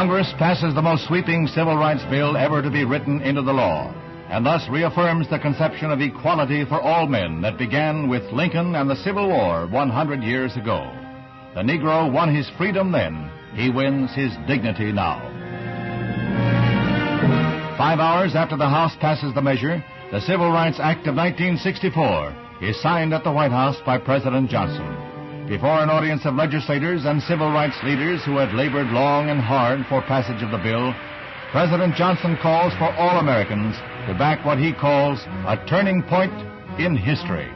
Congress passes the most sweeping civil rights bill ever to be written into the law, and thus reaffirms the conception of equality for all men that began with Lincoln and the Civil War 100 years ago. The Negro won his freedom then. He wins his dignity now. 5 hours after the House passes the measure, the Civil Rights Act of 1964 is signed at the White House by President Johnson. Before an audience of legislators and civil rights leaders who had labored long and hard for passage of the bill, President Johnson calls for all Americans to back what he calls a turning point in history.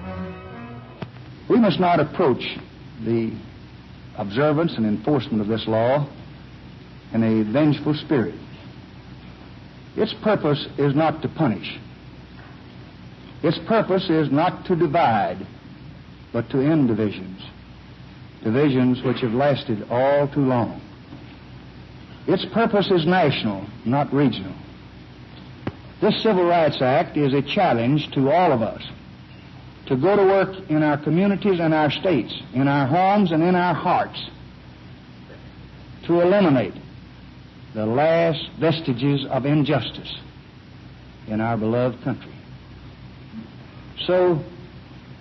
We must not approach the observance and enforcement of this law in a vengeful spirit. Its purpose is not to punish. Its purpose is not to divide, but to end divisions. Divisions which have lasted all too long. Its purpose is national, not regional. This Civil Rights Act is a challenge to all of us to go to work in our communities and our states, in our homes and in our hearts, to eliminate the last vestiges of injustice in our beloved country. So,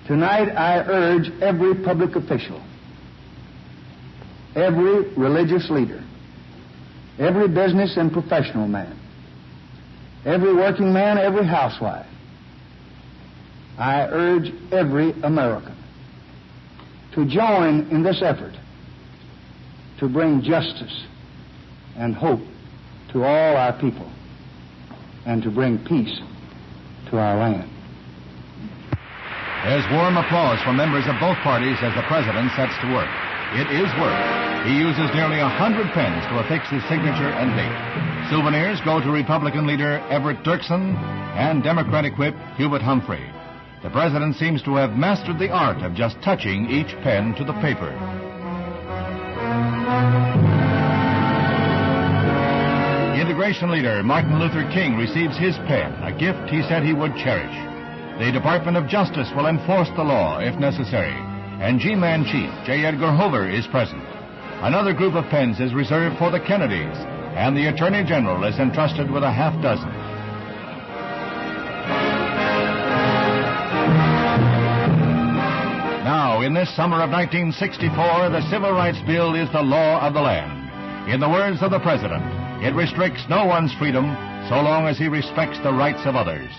tonight I urge every public official, every religious leader, every business and professional man, every working man, every housewife, I urge every American to join in this effort to bring justice and hope to all our people and to bring peace to our land. There's warm applause from members of both parties as the President sets to work. It is work. He uses nearly 100 pens to affix his signature and date. Souvenirs go to Republican leader Everett Dirksen and Democratic whip Hubert Humphrey. The President seems to have mastered the art of just touching each pen to the paper. Integration leader Martin Luther King receives his pen, a gift he said he would cherish. The Department of Justice will enforce the law if necessary, and G-Man Chief J. Edgar Hoover is present. Another group of pens is reserved for the Kennedys, and the Attorney General is entrusted with a half dozen. Now, in this summer of 1964, the Civil Rights Bill is the law of the land. In the words of the President, it restricts no one's freedom so long as he respects the rights of others.